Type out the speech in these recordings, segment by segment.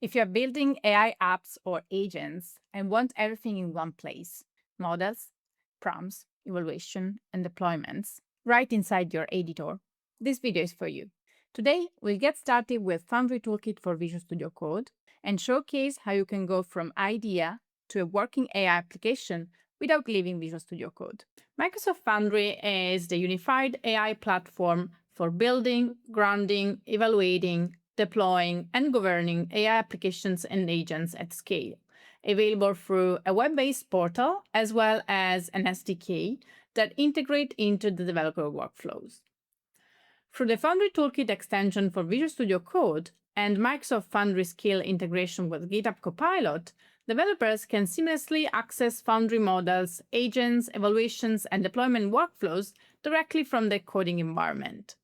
If you're building AI apps or agents and want everything in one place, models, prompts, evaluation, and deployments, right inside your editor, this video is for you. Today, we'll get started with Foundry Toolkit for Visual Studio Code and showcase how you can go from idea to a working AI application without leaving Visual Studio Code. Microsoft Foundry is the unified AI platform for building, grounding, evaluating, deploying, and governing AI applications and agents at scale, available through a web-based portal as well as an SDK that integrate into the developer workflows. Through the Foundry Toolkit extension for Visual Studio Code and Microsoft Foundry skill integration with GitHub Copilot, developers can seamlessly access Foundry models, agents, evaluations, and deployment workflows directly from the coding environment.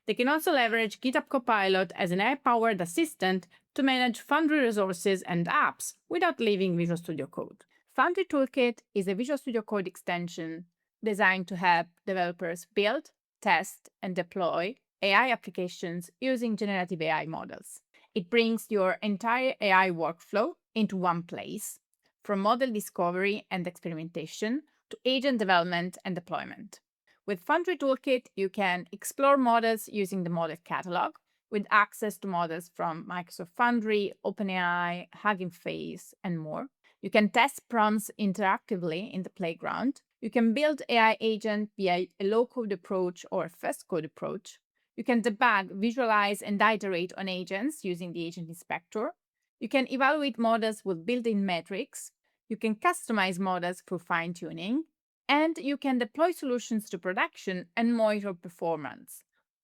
They can also leverage GitHub Copilot as an AI-powered assistant to manage Foundry resources and apps without leaving Visual Studio Code. Foundry Toolkit is a Visual Studio Code extension designed to help developers build, test, and deploy AI applications using generative AI models. It brings your entire AI workflow into one place, from model discovery and experimentation to agent development and deployment. With Foundry Toolkit, you can explore models using the model catalog with access to models from Microsoft Foundry, OpenAI, Hugging Face, and more. You can test prompts interactively in the playground. You can build AI agent via a low-code approach or a fast-code approach. You can debug, visualize, and iterate on agents using the Agent Inspector. You can evaluate models with built-in metrics. You can customize models for fine-tuning. And you can deploy solutions to production and monitor performance,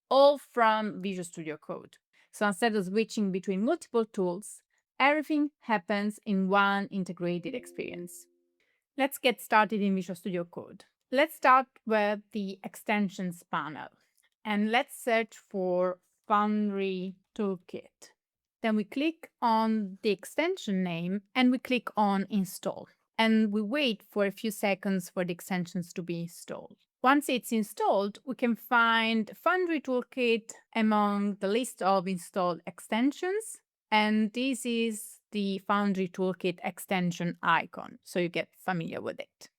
all from Visual Studio Code. So instead of switching between multiple tools, everything happens in one integrated experience. Let's get started in Visual Studio Code. Let's start with the extensions panel. And let's search for Foundry Toolkit. Then we click on the extension name and we click on Install. And we wait for a few seconds for the extensions to be installed. Once it's installed, we can find Foundry Toolkit among the list of installed extensions. And this is the Foundry Toolkit extension icon, so you get familiar with it.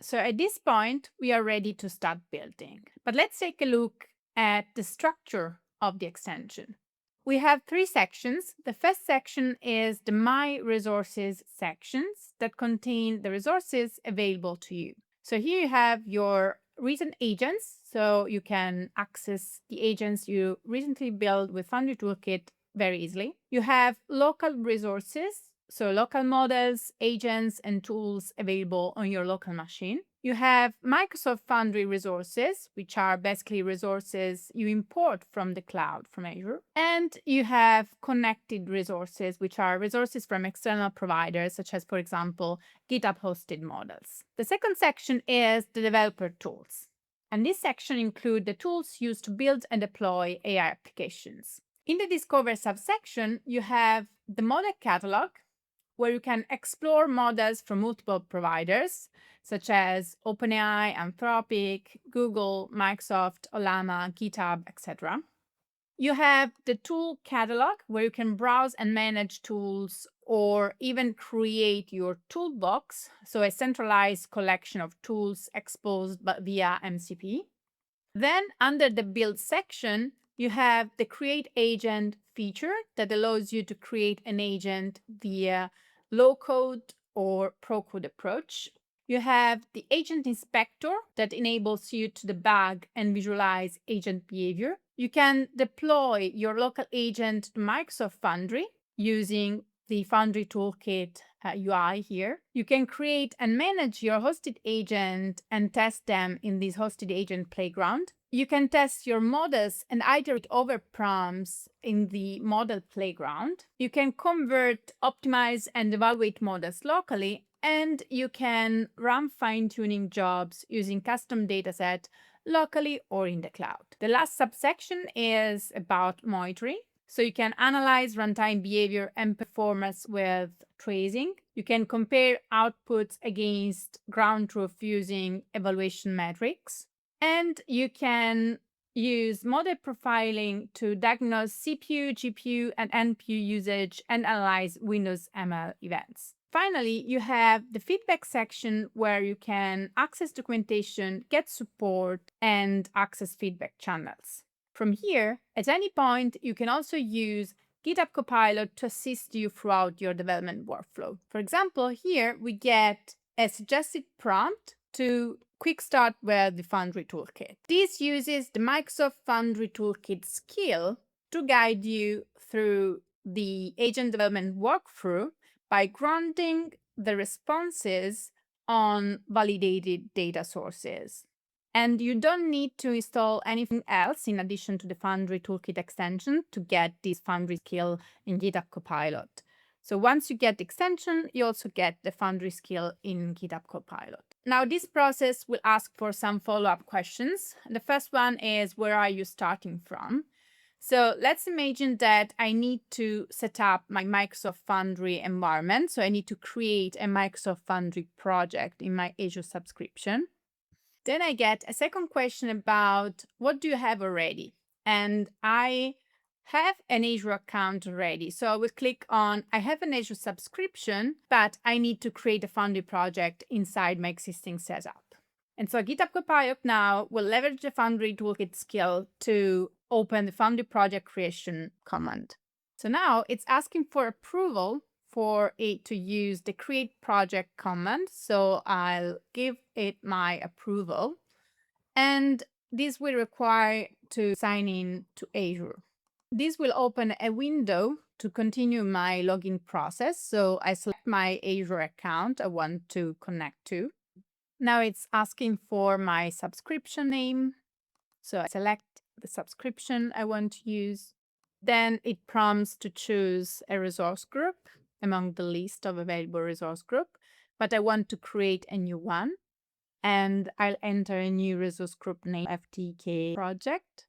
So at this point, we are ready to start building. But let's take a look at the structure of the extension. We have three sections. The first section is the My Resources sections that contain the resources available to you. So here you have your recent agents, so you can access the agents you recently built with Foundry Toolkit very easily. You have local resources, so local models, agents, and tools available on your local machine. You have Microsoft Foundry resources, which are basically resources you import from the cloud, from Azure. And you have connected resources, which are resources from external providers, such as, for example, GitHub hosted models. The second section is the developer tools. And this section includes the tools used to build and deploy AI applications. In the Discover subsection, you have the model catalog, where you can explore models from multiple providers, such as OpenAI, Anthropic, Google, Microsoft, Olama, GitHub, etc. You have the tool catalog, where you can browse and manage tools or even create your toolbox, so a centralized collection of tools exposed via MCP. Then under the build section, you have the create agent feature that allows you to create an agent via low code or pro code approach. You have the agent inspector that enables you to debug and visualize agent behavior. You can deploy your local agent to Microsoft Foundry using the Foundry Toolkit UI here. You can create and manage your hosted agent and test them in this hosted agent playground. You can test your models and iterate over prompts in the model playground. You can convert, optimize, and evaluate models locally, and you can run fine-tuning jobs using custom dataset locally or in the cloud. The last subsection is about monitoring. So you can analyze runtime behavior and performance with tracing. You can compare outputs against ground truth using evaluation metrics. And you can use model profiling to diagnose CPU, GPU, and NPU usage and analyze Windows ML events. Finally, you have the feedback section where you can access documentation, get support, and access feedback channels. From here, at any point, you can also use GitHub Copilot to assist you throughout your development workflow. For example, here we get a suggested prompt to quick start with the Foundry Toolkit. This uses the Microsoft Foundry Toolkit skill to guide you through the agent development workflow by grounding the responses on validated data sources. And you don't need to install anything else in addition to the Foundry Toolkit extension to get this Foundry skill in GitHub Copilot. So once you get the extension, you also get the Foundry skill in GitHub Copilot. Now, this process will ask for some follow-up questions. The first one is, where are you starting from? So let's imagine that I need to set up my Microsoft Foundry environment. So I need to create a Microsoft Foundry project in my Azure subscription. Then I get a second question about, what do you have already? And I have an Azure account already. So I will click on, I have an Azure subscription, but I need to create a Foundry project inside my existing setup. And so GitHub Copilot now will leverage the Foundry Toolkit skill to open the Foundry project creation command. So now it's asking for approval for it to use the create project command. So I'll give it my approval. And this will require to sign in to Azure. This will open a window to continue my login process. So I select my Azure account I want to connect to. Now it's asking for my subscription name. So I select the subscription I want to use. Then it prompts to choose a resource group among the list of available resource group, but I want to create a new one. And I'll enter a new resource group name, FTK project.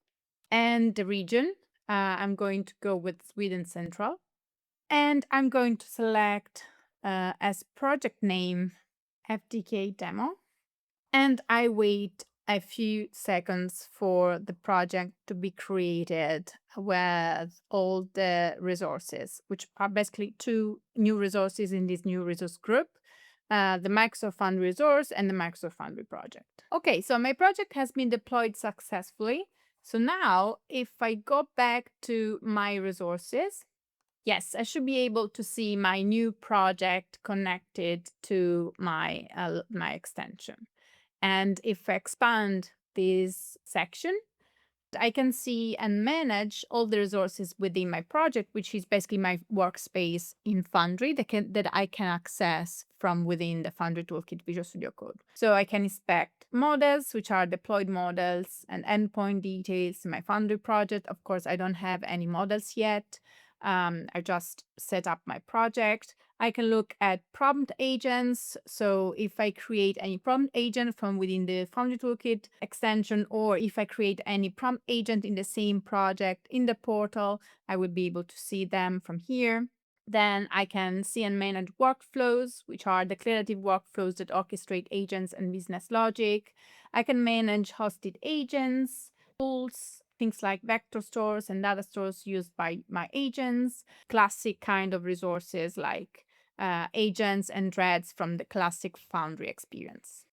And the region, I'm going to go with Sweden Central. And I'm going to select as project name, FTK demo. And I wait a few seconds for the project to be created with all the resources, which are basically 2 new resources in this new resource group, the Microsoft Foundry resource and the Microsoft Foundry project. Okay, so my project has been deployed successfully. So now if I go back to my resources, yes, I should be able to see my new project connected to my extension. And if I expand this section, I can see and manage all the resources within my project, which is basically my workspace in Foundry that I can access from within the Foundry Toolkit Visual Studio Code. So I can inspect models, which are deployed models, and endpoint details in my Foundry project. Of course, I don't have any models yet. I just set up my project. I can look at prompt agents. So if I create any prompt agent from within the Foundry Toolkit extension, or if I create any prompt agent in the same project in the portal, I will be able to see them from here. Then I can see and manage workflows, which are declarative workflows that orchestrate agents and business logic. I can manage hosted agents, tools, things like vector stores and data stores used by my agents, classic kind of resources like agents and threads from the classic Foundry experience.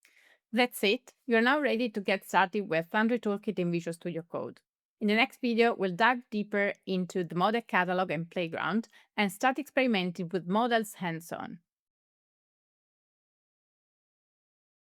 That's it. You're now ready to get started with Foundry Toolkit in Visual Studio Code. In the next video, we'll dive deeper into the model catalog and playground and start experimenting with models hands-on.